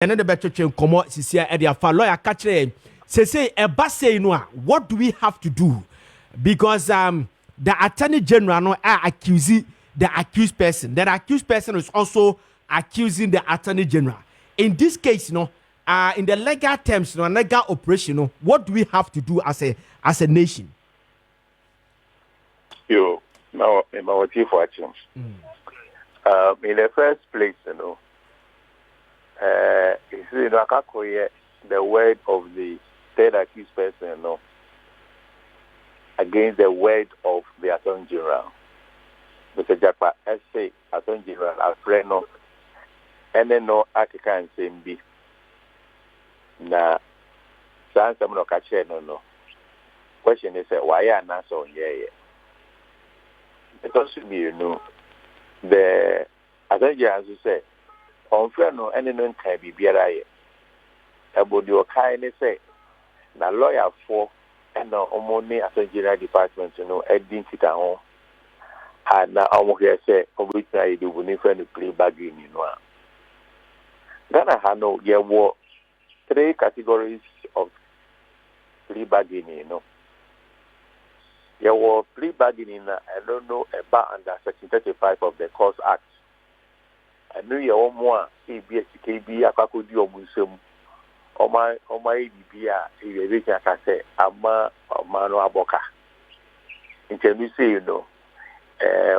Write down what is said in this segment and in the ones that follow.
and then the better train come out sisia e dia fa lawyer catch say eba say no what do we have to do because the attorney general no are accusing the accused person. The accused person is also accusing the attorney general. In this case, in the legal terms, legal operation, what do we have to do as a nation? Yo, now in my watching. In the first place, the word of the third accused person, against the word of the Attorney General. Mr. Japa, essay, Attorney General, Alfredo, and then no Africa and same be. Na, San Samuel Kache, no. Question is, why are not so yeah? It also be, the Attorney General say, on friend no, any non can be BRI. About your kind, say, na lawyer for. And money Attorney General Department, Edin Titahon, and now almost say, which I do when you play bargaining. Ghana had no, there were 3 categories of plea bargaining. There were plea bargaining, I don't know about under Section 35 of the Courts Act. I knew your more ABSKB, Akakudi or Musum. Oma Bibia, if you can say, Ama Mano Aboka. In terms of say,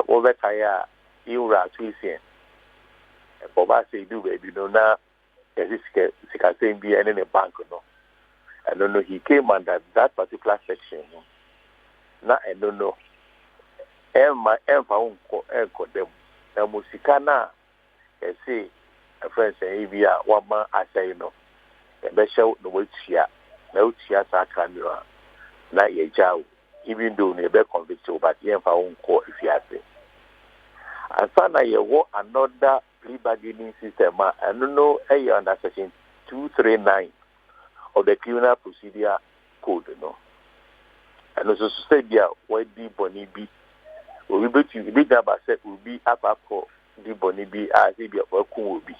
over Kaya, Ura Twisian. Boba say, do baby, now, this can say, be any bank, I don't know, he came under that particular section. Now, I don't know. Emma, found them. The Musikana, I say, a friend say, one man, I say, Ebesha no wechia na uchia sa camera na yejaw even though ne be convicted but yen fa wonko ifiase asana ye wo another plea bargaining system I don't know under section 239 of the criminal procedure code and also say dia what di boni bi we be to be that say will be apako di boni bi as e be for kun obi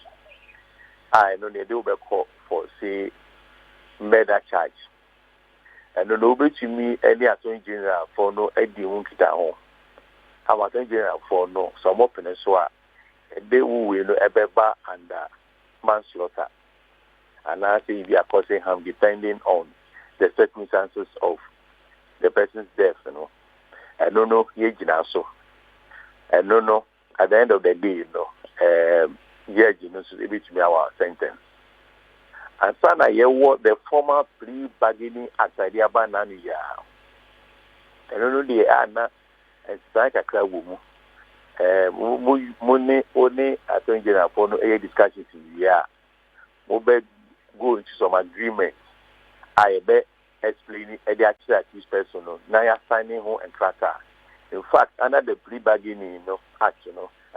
I know they do be call for say murder charge. And no be to me any Attorney General for no Eddie Wunkita home. I'm Attorney General for no some open as well. They will ebeba and manslaughter. And I say we are causing harm depending on the circumstances of the person's death, I don't know so. I don't know at the end of the day, judge so able to be our sentence. And sana the former plea bargaining act idea banana ya. I don't know the ana and strike a crowd woman. Money only Attorney General for no discussions in the year. Mobile go into some agreement. I bet explaining the actual accused person. Now you're signing home and tracker. In fact, under the plea bargaining act,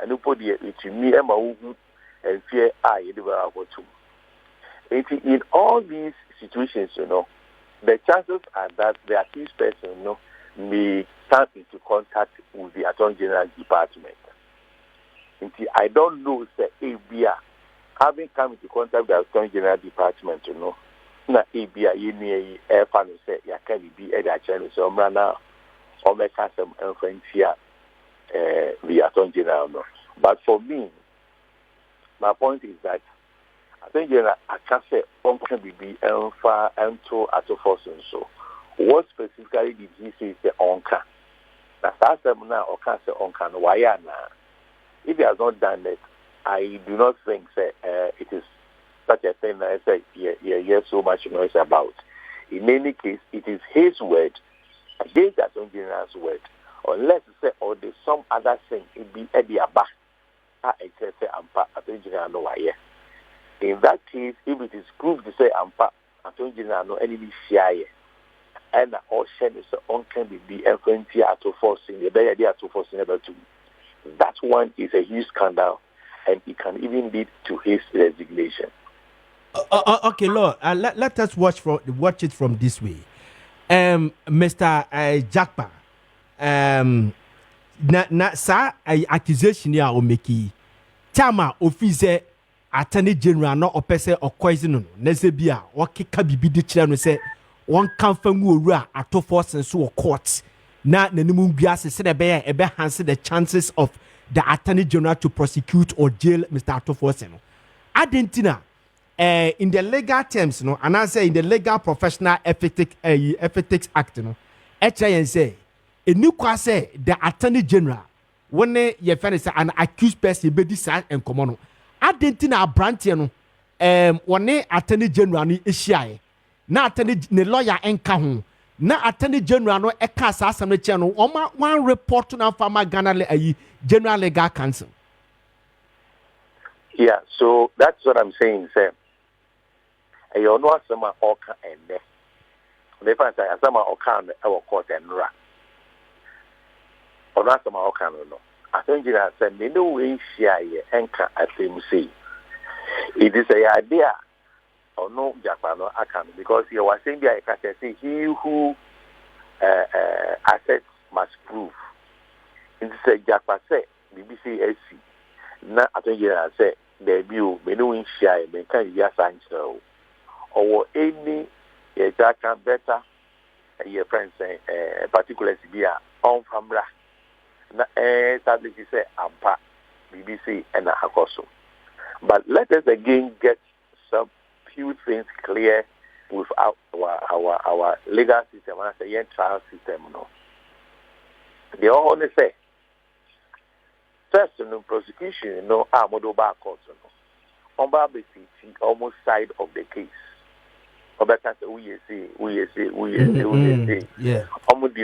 and you put it to me and fear I deliver to. In all these situations, the chances are that the accused person, may come into contact with the Attorney General Department. I don't know, say, ABA, having come into contact with the Attorney General Department, na ABA, you need air fan, say, ya can be a channel, so now, or make us some influence here, the Attorney General. But for me, my point is that I think I can't say function will be far and to Ato Forson. So, what specifically did he say the onka? Now, last time now, or can't say onka, no, why now? If he has not done it, I do not think it is such a thing that I say, yeah, so much noise about. In any case, it is his word against the Attorney General's word, unless say, or there's some other thing, it be Eddie Abba. In that case, if it is proved to say Attorney General no enemy share and all shed is on can be FNT Ato Forson, the better Ato Forson ever to. That one is a huge scandal and it can even lead to his resignation. Okay, Lord, let us watch it from this way. Mr. Jakpa, na sa accusation ya o meki chama officer attorney general no opese or coercing no nezebia wakeka bibi di kire no say one kan famu owura Ato Forson so court na nanimu biase se na be enhance the chances of the attorney general to prosecute or jail Mr. Ato Forson. Adentina in the legal terms no and I say in the legal professional ethics act no HIN say a new say the attorney general when ye find an accused person be decide and come on Adentina brantie no one attorney general ni ehia na attorney ne lawyer enka ho na attorney general no eka asasam ne che no one report na farmer Ghana general legal council. Yeah, so that's what I'm saying, sir. You know some oka and there. They find that some oka our court and ra. Or not some oka no. I think you have said no way share enka at him say. It is a idea or no Japano account because you were saying I can say he who assets must prove. It is a Japa say BBC SC. Na I think you say debut menu share me can you sign so or any that can better your friends particularly be on famra na establish say ampa BBC and Hakoso. But let us again get some few things clear with our legal system and the trial system. No, they all only say first, no prosecution, no Amodo bar court, no. On basically almost side of the case. Or better say we say. Yeah. Almost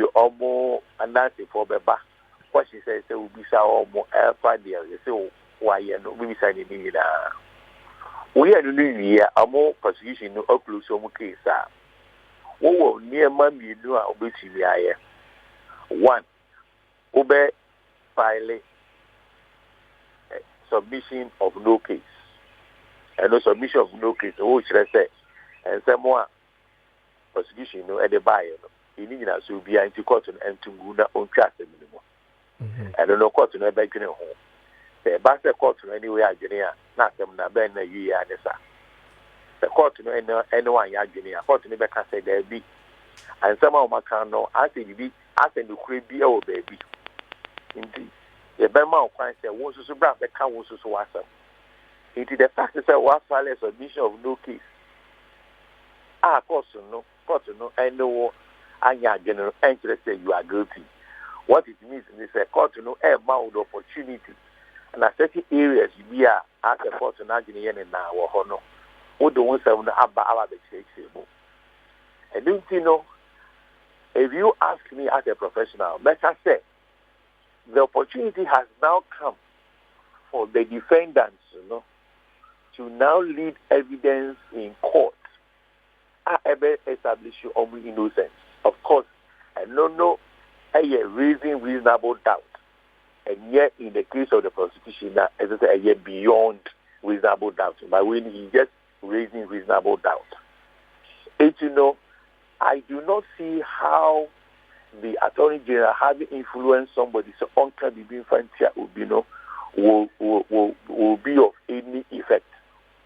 and that's for the back. What she says will be so almost alpha there. You say why you know we sign it in we are doing here almost prosecution no close some case. What near mommy do a bit here. One, obey file. Submission of no case. And no submission of no case, which I say, and some more prosecution no at the buyer. You need to be anti court and to go on trust anymore. And no court no back in home. The Basta court no anywhere, Virginia, not them na ben a year and the court no anyone Virginia, court never can say there be. And some of my can know, I think be, I think the crib be our baby. Indeed. The Bema of Christ said, "Won't you bring the can was so awesome?" It is the fact that what file a submission of no case. Course no, I know, and your general interest say you are guilty. What it means is a court to know a amount of opportunity, and a certain areas you be at the court to not in now or honor. What the ones that about the church. I don't know if you ask me as a professional, better say. The opportunity has now come for the defendants, to now lead evidence in court. I ever establish your own innocence. Of course, I don't know raising reasonable doubt. And yet, in the case of the prosecution, as I say, beyond reasonable doubt. But when he just raising reasonable doubt, I do not see how the attorney general having influenced somebody so uncle the being frontier will be of any effect.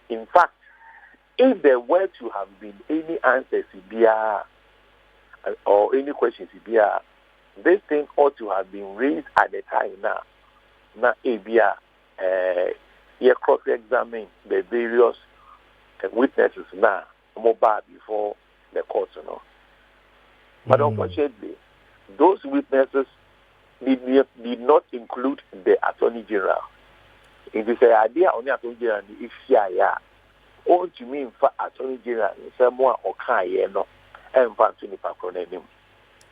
In fact, if there were to have been any answers or any questions this thing ought to have been raised at the time now. Now cross-examine the various witnesses now mobile before the court, But unfortunately, those witnesses did not include the Attorney General. It is an idea on the Attorney General if all to mean for Attorney General someone or no and fancy patronym.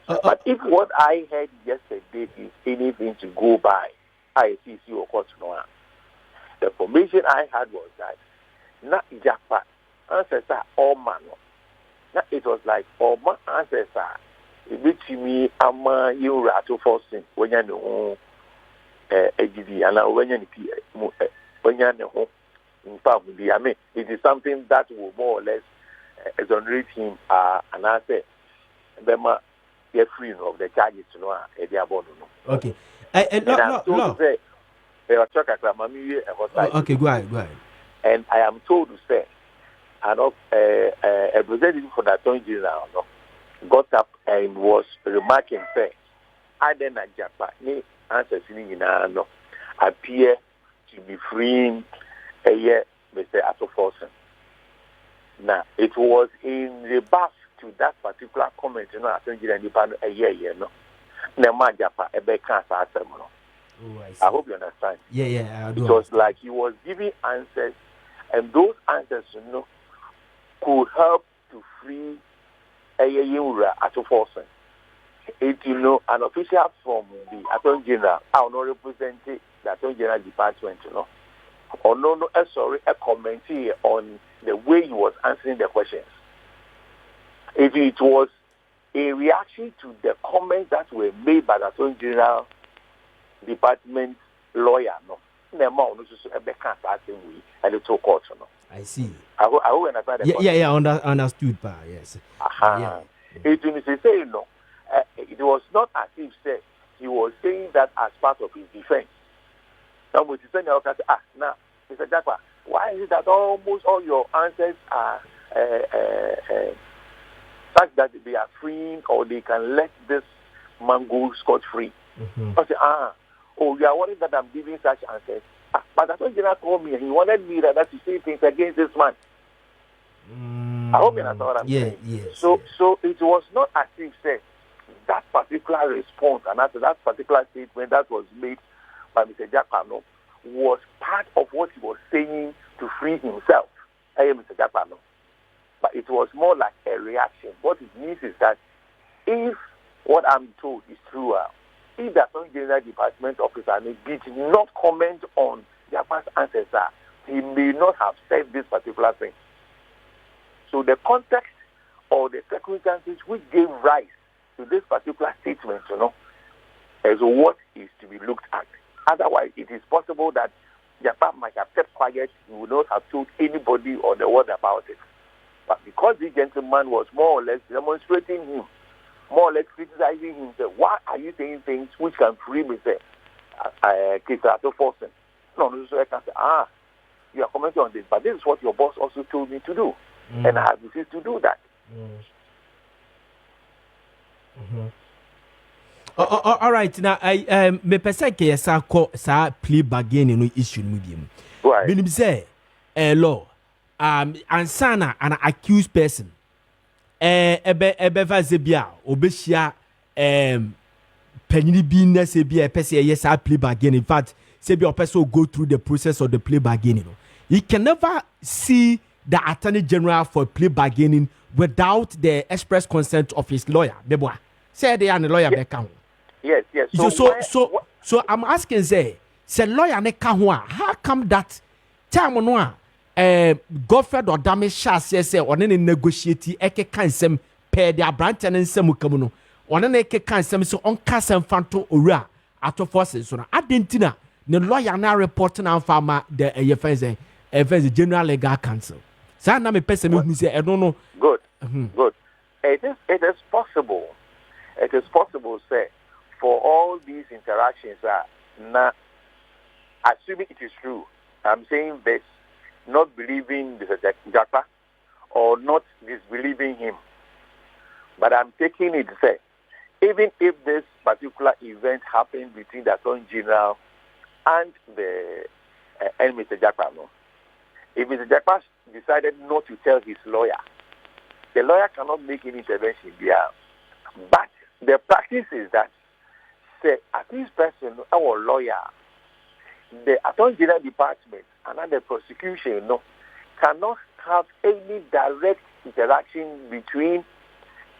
But if what I heard yesterday is anything to go by, ICC or court no. The information I had was that not Japan answers are all man. Now it was like all my answers are me ama you Ato Forson when you know AGD and when you know in fact I mean it is something that will more or less exonerate him and I say Bema get free of the charges to know okay no. Okay, go ahead. And I am told to say, a representative for the Attorney General got up and was remarking, say, I then at Japan, answers appear to be freeing a year, Mr. Ato Forson. Now, it was in rebuff to that particular comment, Attorney General a year, no. Nema Japan, a becker, I hope you understand. Yeah, I do. It was like he was giving answers, and those answers, could help to free Ato Forson. An official from the Attorney General, I will not represent the Attorney General Department, or a comment here on the way he was answering the questions. If it was a reaction to the comments that were made by the Attorney General Department lawyer, I see. I will understand. Understood, pa. Yes. It means to say it was not as if said he was saying that as part of his defense. Now, with the now, Mr. Jakpa, why is it that almost all your answers are such that they are freeing or they can let this man go scot-free? I say, you are worried that I'm giving such answers. But that's what General told me. He wanted me to say things against this man. I hope you understand what I'm saying. Yes. So it was not as if said that particular response and after that particular statement that was made by Mr. Jakpano was part of what he was saying to free himself. Mr. Jakpano. But it was more like a reaction. What it means is that if what I'm told is true, if the Attorney General Department officer did not comment on Japan's answers, he may not have said this particular thing. So the context or the circumstances which gave rise to this particular statement, is what is to be looked at. Otherwise, it is possible that Japan might have kept quiet. He would not have told anybody or the world about it. But because the gentleman was more or less demonstrating him, more or less criticizing him, say, why are you saying things which can free me, say, Ato Forson? No, so I can say, you are commenting on this, but this is what your boss also told me to do. And I have refused to do that. All right, now I me pesa ke sa plea bargaining no issue mu bi mu. Right. Meaning say law ansana an accused person ebe vaze bia obehia panyini bi na se bia pese yes sa plea bargaining. In fact, say bia person go through the process of the plea bargaining. He can never see the Attorney General for plea bargaining without the express consent of his lawyer. Beboa. Say they are the lawyer back home. Yes. So I'm asking, say lawyer ne ka ho a, how come that time no Godfred Dame shase say one ne negotiate ekeka nsem per the branch ne nsem kam no. One ne ekeka nsem so on kasem fanto owura Ato Forson so na adentina ne lawyer na report na farmer the the General Legal Council. So na me person me say I don't know. Good. It is possible. It is possible, say, for all these interactions, assuming it is true, I'm saying this, not believing Mr. Jakpa or not disbelieving him, but I'm taking it to say, even if this particular event happened between the Attorney General and Mr. Jakpa, if Mr. Jakpa decided not to tell his lawyer, the lawyer cannot make any intervention there. But the practice is that, say, at this person, our lawyer, the Attorney General Department and the prosecution, cannot have any direct interaction between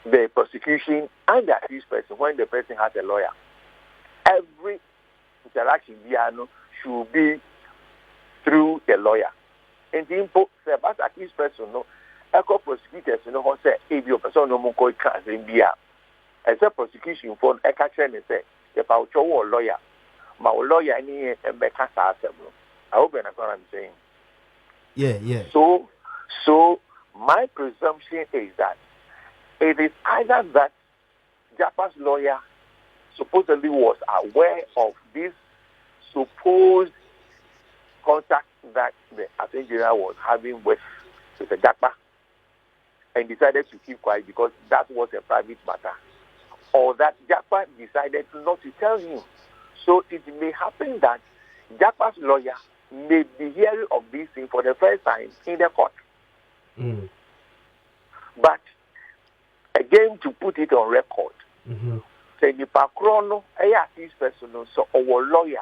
the prosecution and the accused person when the person has a lawyer. Every interaction there should be through the lawyer. And the import, say, as accused person, echo prosecutors, say, if your person no more call can't be as a prosecution for a catcher and say, if I show a lawyer, my lawyer, any and make us I hope you understand what I'm saying. Yeah. So my presumption is that it is either that Japa's lawyer supposedly was aware of this supposed contact that the Attorney General was having with a Jakpa and decided to keep quiet because that was a private matter, or that Jakpa decided not to tell him. So it may happen that Jakpa's lawyer may be hearing of this thing for the first time in the court. Mm. But again, to put it on record, say the Pakrono, this person, so our lawyer,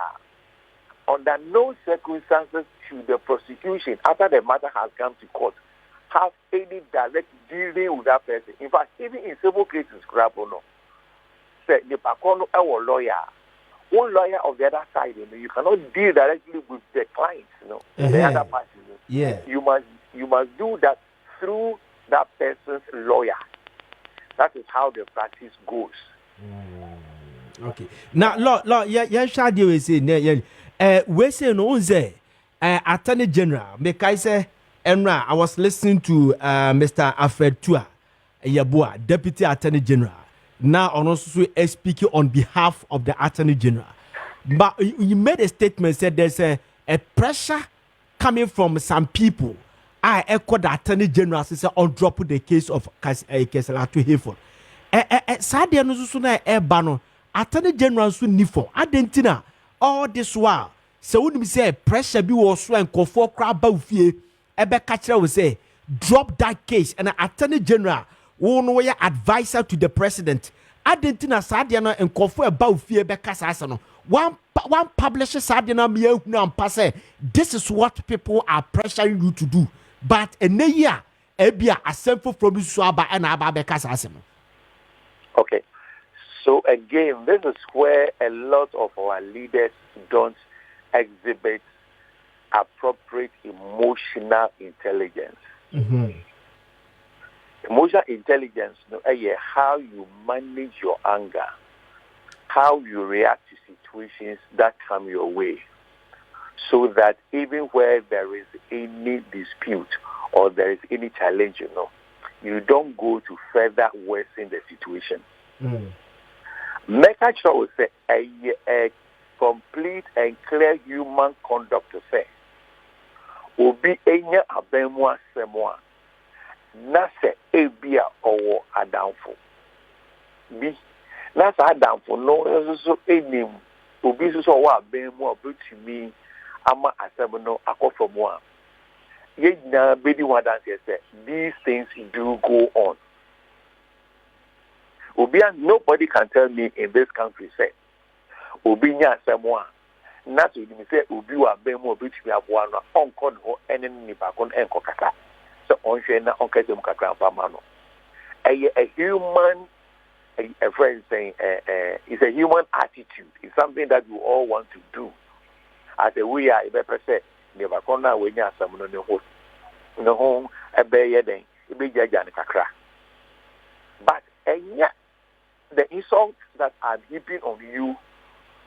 under no circumstances should the prosecution, after the matter has come to court, have any direct dealing with that person. In fact, even in civil cases, say the Pakrono, our lawyer, one lawyer of the other side, you cannot deal directly with the client, the other party. Yeah. You must do that through that person's lawyer. That is how the practice goes. Okay. Now, Lord, yeah, shadi we say, we say no, say, Attorney General, make I say, Enra, I was listening to Mr. Alfred Tua, Yabua, Deputy Attorney General. Now, on also speaking on behalf of the Attorney General. But you made a statement, said there's a pressure coming from some people. I echo the Attorney General says on drop the case of Kessben Ato Forson. Sadia no so na bano Attorney General so nifo. Adentina all this while. So when we say pressure be was so and kofo crab ba fie ebe catcher will say drop that case and Attorney General won way advisor to the president. Adentina Sadia no and kofo about fie be kasa no. One publisher Sadia no me na pass. This is what people are pressuring you to do. But a year, ebia a sample from Swaba and Ababeka Sassam. Okay. So again, this is where a lot of our leaders don't exhibit appropriate emotional intelligence. Emotional intelligence, how you manage your anger, how you react to situations that come your way. So that even where there is any dispute or there is any challenge, you don't go to further worsen the situation. Make sure we say a complete and clear human conduct to say. Obi enya abemwa semwa na se ebia owo adamfo. Bi na sa adamfo no so enim obi so wa abemwa obetumi ama asem akofomwa ye na bedi wadan say these things do go on. Nobody can tell me in this country say obi nya asemwa na to me say obi wa bemu obetumi aboa no onko no ene ni ba kon enko kaka so onhwe na onkete mu kakra pama no a human a friend saying it's a human attitude. It's something that we all want to do. As a we are ebe say never kona we nya asam no ne ho ebe ye den ebe jaja ne kakra. But the insults that are heaping on you,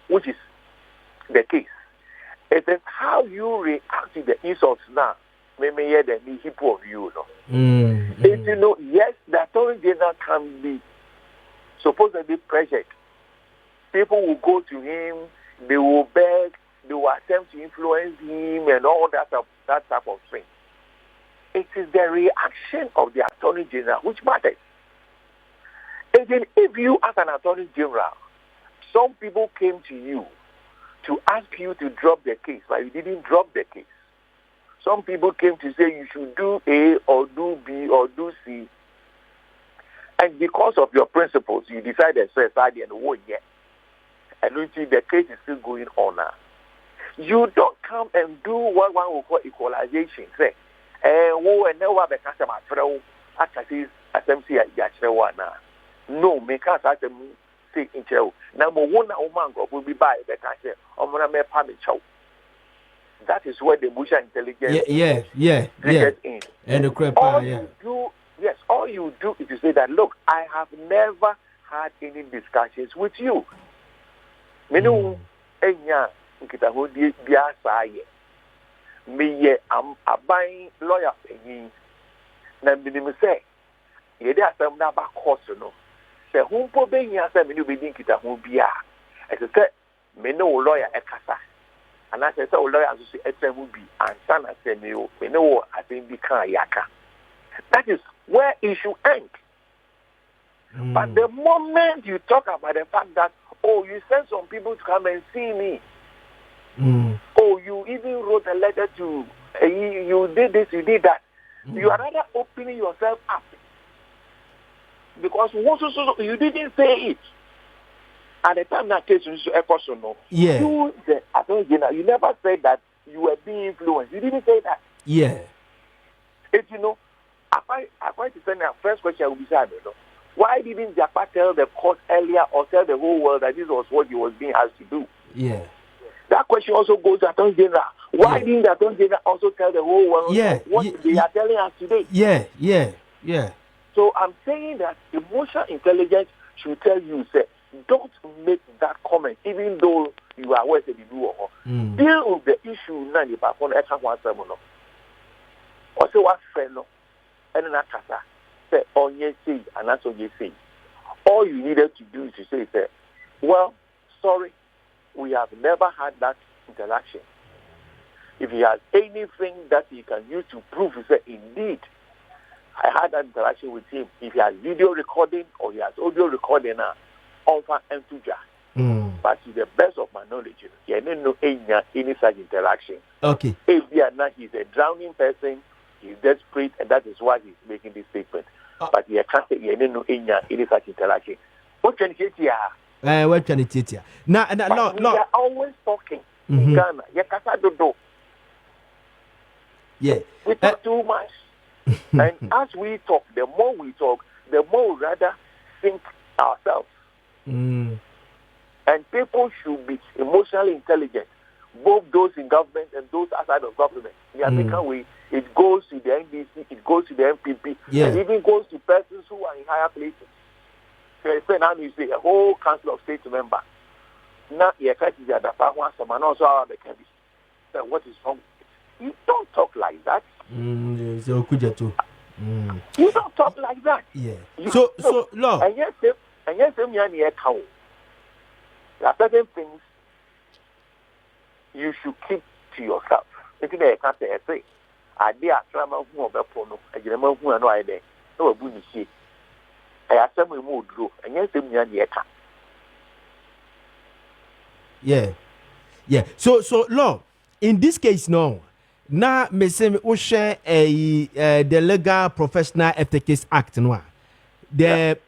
which is the case, it is how you react to the insults now. Maybe hear the heap on you, If yes, the Attorney General can be supposedly pressured. People will go to him, they will beg, they will attempt to influence him and all that type of thing. It is the reaction of the Attorney General which matters. Again, if you as an Attorney General, some people came to you to ask you to drop the case, but you didn't drop the case. Some people came to say you should do A or do B or do C. And because of your principles, you decided to say, and what yet? And you see the case is still going on now. You don't come and do what one will call equalization. Say, and never be customer throw actually SMC at now. No, make us at them say in jail. Number one, will be by the castle. That is where the emotional intelligence gets in. And the crap, all you do is to say that, look, I have never had any discussions with you. Me am a buying lawyer penny. Na minimum say, ye there some na back course no. Say whom po be nya say me no be din kita ho bia. E say me no lawyer e kasa. and I said, so lawyers say, it will be, and son, I said, no, we know, I think we can't yaka. That is where it should end. But the moment you talk about the fact that, oh, you sent some people to come and see me, oh, you even wrote a letter to, you did this, you did that, you are rather opening yourself up. Because you didn't say it. At the time that case was no. Yeah. You never said that you were being influenced. You didn't say that. Yeah. If you know, I to send a first question will be said, why didn't Japa tell the court earlier or tell the whole world that this was what he was being asked to do? Yeah. That question also goes to Attorney General. Why didn't the Attorney General also tell the whole world what they are telling us today? Yeah. So I'm saying that emotional intelligence should tell you, say, don't make that comment, even though you are aware that you do. Deal with the issue now. You perform extra one sermon. Or say what friend, and then I say, on your say, and that's on your say. All you needed to do is to say, well, sorry, we have never had that interaction. If he has anything that he can use to prove, he said, indeed, I had that interaction with him. If he has video recording or he has audio recording now, offer and tuja. But to the best of my knowledge, he didn't know any such interaction. Okay. If he's a drowning person, he's desperate, and that is why he's making this statement. But he can't say he didn't know any such interaction. What can you say? What can you say? Now, we are always talking in Ghana. Yeah. We talk too much. And as we talk, the more we talk, the more we rather think ourselves. And people should be emotionally intelligent, both those in government and those outside of government. In the African way, it goes to the NDC, it goes to the MPP, and even goes to persons who are in higher places. So now you say a whole council of state member. Now you can't see that someone also have the cabin. So what is wrong? You don't talk like that. You don't talk like that. Yeah. So, Lord. And yes, there are certain things you should keep to yourself. If you can't say, I did a trauma who are pono, a gentleman who are no idea, no a bunny see. I have some more grow, and yes, yeah. So, Lord, in this case, no. Now, me say we share the Legal Professional Ethics Act, no. The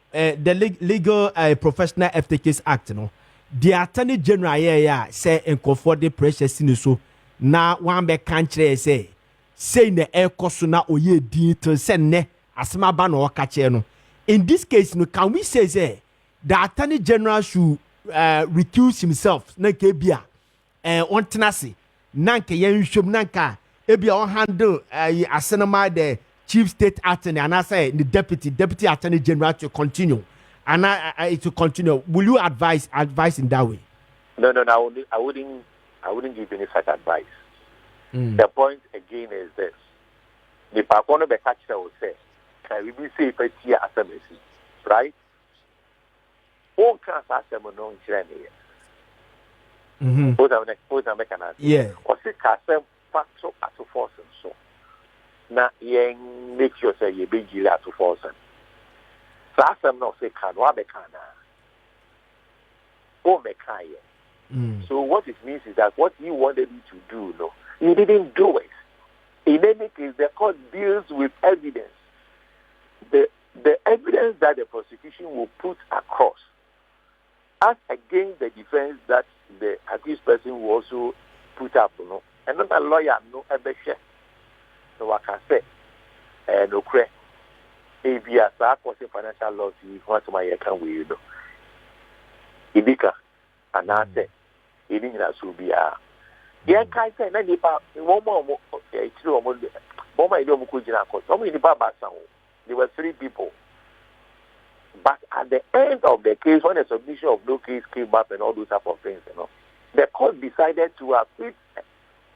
Legal Professional Ethics Act, no. The Attorney General say and comfort the pressure sin so. Now one be country say the air cost na oye di to send ne asma ba no kache no. In this case, no, can we say the Attorney General should recuse himself? Na kebia on tenasi nanka yen shom nanka ebia on handle asenema the chief state attorney and I say the deputy attorney general to continue and to continue. Will you advise in that way? No, I wouldn't give any such advice. The point again is this: the Papono Bekacha will say, "Can we be safe at here as a message, right?" All kinds of assembly no insurance here. Both are mechanics. Yeah. Or say Kessben facto Ato Forson so. Na yen make sure say you be gila Ato Forson. So asem no say can wa be kana. O me kaya. So what it means is that what you wanted you to do, no, you didn't do it. In any case, the court deals with evidence. The evidence that the prosecution will put across as against the defense that the accused person will also put up, no. And not a lawyer, no, a better. So I can say, no credit. If you are financial loss, you want to my account with you, no. Idika, and I say, it didn't have be a. Yeah, I say, many people, one more, there were 3 people. But at the end of the case, when the submission of no case came up and all those type of things, you know, the court decided to acquit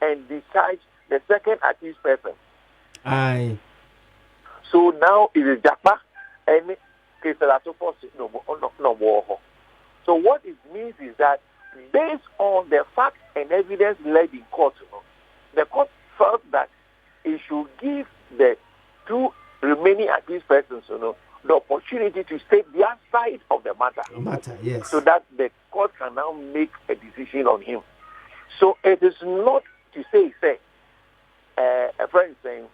and discharge the second accused person. Aye. So now it is Japa and case Ato Forson no war. So what it means is that based on the facts and evidence laid in court, the court felt that it should give the two remaining accused persons, the opportunity to state their side of the matter. Yes. So that the court can now make a decision on him. So it is not to say, a friend saying,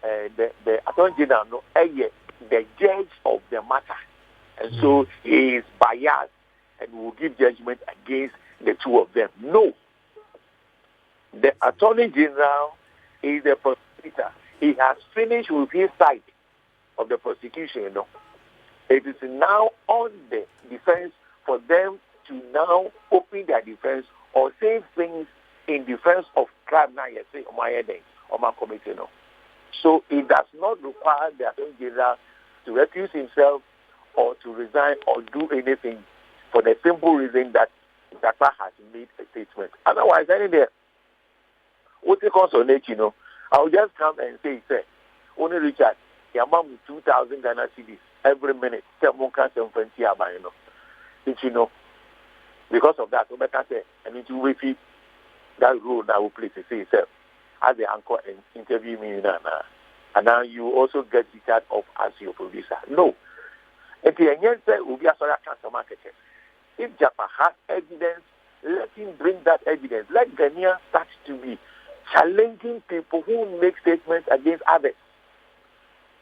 the attorney general, the judge of the matter, and so he is biased and will give judgment against the two of them. No. The attorney general is the prosecutor. He has finished with his side of the prosecution. It is now on the defense for them to now open their defense or say things in defense of crime. Now you say, or my committee. So it does not require the attorney general to recuse himself or to resign or do anything for the simple reason that Dakar has made a statement. Otherwise, what the consonate, I will just come and say, only Richard, your mom 2,000 Ghana cedis every minute, 720 because of that, I need to repeat that role that will play to say itself as the anchor and interview me, and now you also get the card of as your producer. No. If the Enyense will be a sort of cancer market. If Japan has evidence, let him bring that evidence. Let Ghanaians start to be challenging people who make statements against others.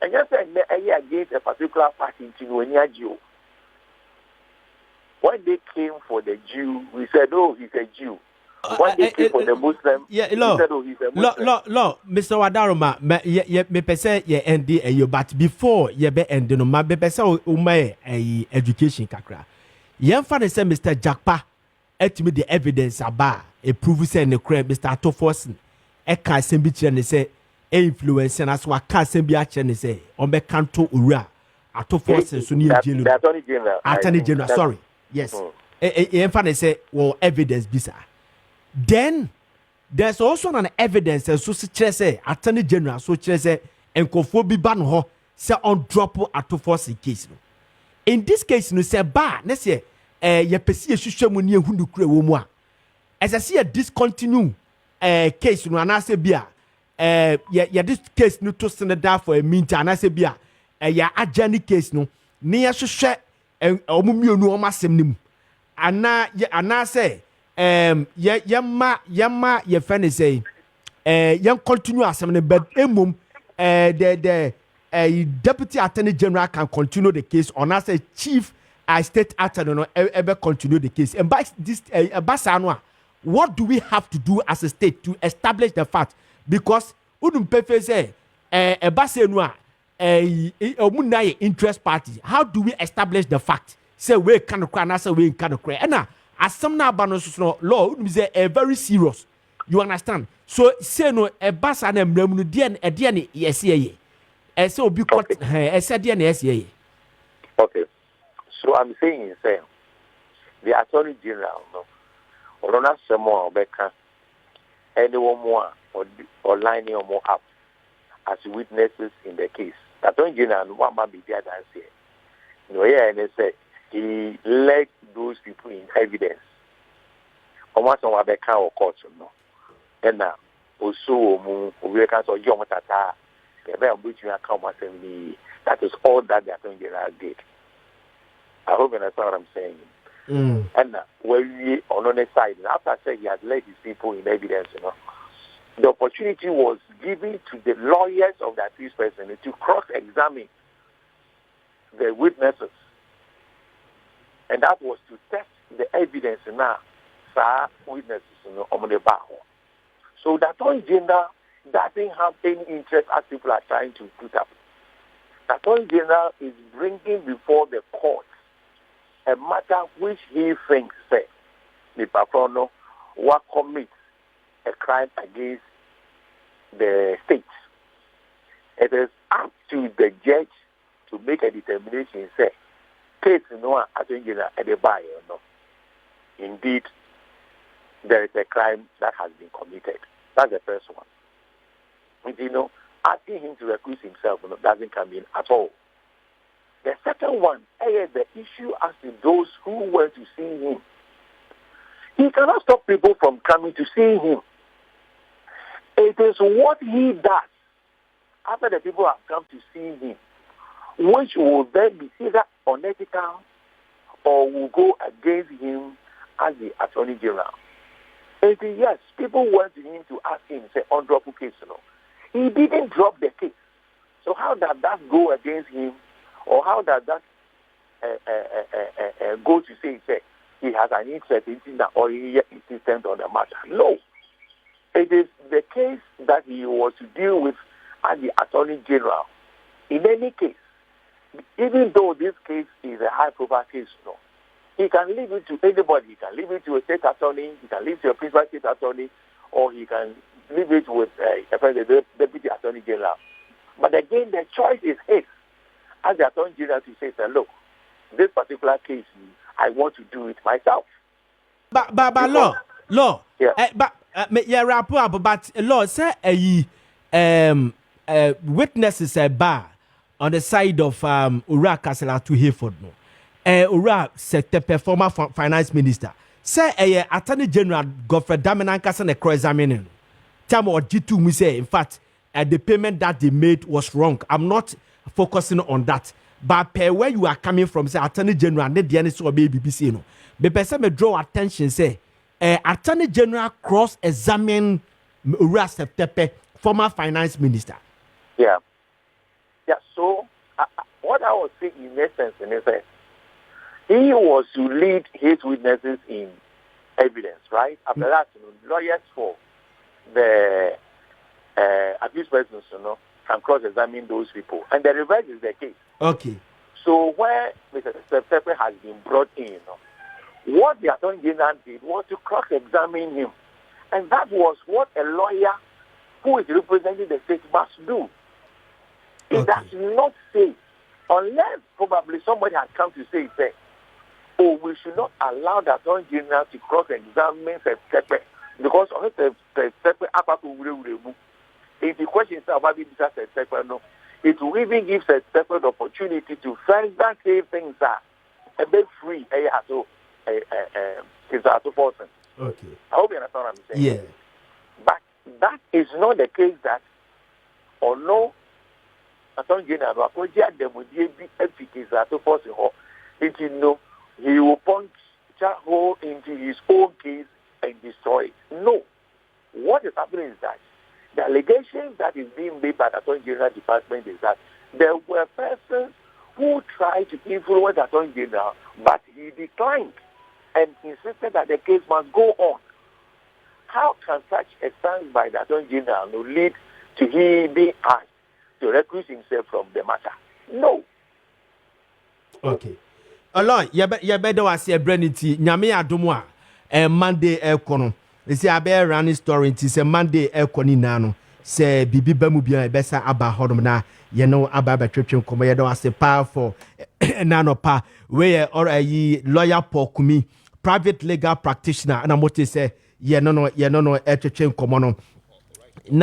And just against a particular party in Tinubu. When they came for the Jew, we said, oh, he's a Jew. When they came for the Muslim, we said, oh, he's a Muslim. Mr. Wadaroma, me pese ye endi eyo, but before ye be endi no, ma be pese umae education kakra. Ye mfa say Mr. Jakpa etimi the evidence aba e prove say ne kra Mr. Ato Forson e ka asem bi kire ne say influence na so aka asem bi a kire ne say on be kanto owura Ato Forson so ne jenu. Attorney General, sorry. Yes. Ye mfa say well evidence bisa. Then there's also an evidence so say Attorney General so say enkofo bi ba no ho say on drop Ato Forson case no. In this case no say ba na say ye pesi ye hwehwe mu ne ehunu kura wo mu a as I see a discontinue case no anase bia ye this case no to send down for a meantime anase bia ya ajani case no ne ye hwehwe omumionu o masem nim ana say yama ye friend say yan continue asem ne but emom the deputy attorney general can continue the case or as a chief state attorney no ever continue the case and by this what do we have to do as a state to establish the fact because udum pefe say omunaye interest party how do we establish the fact say we can cry na say we can cry and asem na aba no so law udum say very serious you understand so say no ebasa na mram no de ne yesiye ese obi court ese de na yesiye. Okay, so I'm saying the attorney general no or not some more beka anyone more or lining or more up as witnesses in the case. The attorney general one man be there and say and they say he led those people in evidence. Almost on Wabeka or court, no. And now, also, we can so young tata, the very which you are come assembly. That is all that the attorney general did. I hope you understand what I'm saying. And now, when we on the side, after I said he had led his people in evidence, the opportunity was given to the lawyers of that accused person to cross-examine the witnesses. And that was to test the evidence now, witnesses on the bar. So the attorney general doesn't have any interest as people are trying to put up. The attorney general is bringing before the court a matter which he thinks the patrono will commit a crime against the state. It is up to the judge to make a determination. Say, case no attorney general at the bar, indeed, there is a crime that has been committed. That's the first one. And, asking him to recuse himself doesn't come in at all. The second one is the issue as to those who went to see him. He cannot stop people from coming to see him. It is what he does after the people have come to see him, which will then be either unethical or will go against him as the Attorney General. And yes, people went to him to ask him, say, undroppable case, He didn't drop the case. So how does that go against him? Or how does that go to say he has an interest in that or he is insistent on the matter? No. It is the case that he was to deal with as the Attorney General. In any case, even though this case is a high-profile case, he can leave it to anybody. He can leave it to a state attorney, he can leave it to a principal state attorney, or he can leave it with the Deputy Attorney General. But again, the choice is his as the Attorney General to say, look, this particular case, I want to do it myself. But law. Yeah. But law say witnesses a bar on the side of Ura Kasela to Hayford no. Ura sector former finance minister. Say Attorney General Godfred Dame Kasana cross-examining. Time or G2 me say in fact the payment that they made was wrong. I'm not focusing on that. But per where you are coming from, say Attorney General, ne the so baby BBC no. Be person me draw attention say Attorney General cross-examine Ura Septepe, former finance minister. Yeah. So what I was saying in essence is that he was to lead his witnesses in evidence, right? After that, lawyers for the accused persons, can cross-examine those people, and the reverse is the case. Okay. So where Mr. Septepe has been brought in, what the Attorney General did was to cross-examine him. And that was what a lawyer who is representing the state must do. It does not say, unless probably somebody has come to say, we should not allow the Attorney General to cross-examine Septepe because of Septepe, if the question is about Septepe, it will even give Septepe the opportunity to further say things are a bit free. Ato Forson. Okay. I hope you understand what I'm saying. Yeah. But that is not the case that, or no, Attorney General, Ato Forson, he will punch a hole into his own case and destroy it. No. What is happening is that the allegation that is being made by the Attorney General Department is that there were persons who tried to influence the Attorney General, but he declined and insisted that the case must go on. How can such a stance by the Attorney General lead to he being asked to recuse himself from the matter? No. Okay. Allah, you better was a brandy, Nyame Adomwa, Monday Elkono. They say I bear running story. It's a Monday Elkoni nano. Say Bibi Bamubia Bessa Abba Hodmana, Abba Tripchum Commodore as a powerful nano pa, where or a lawyer Pokumi, private legal practitioner, and I'm what they say, no, Tripchum Common.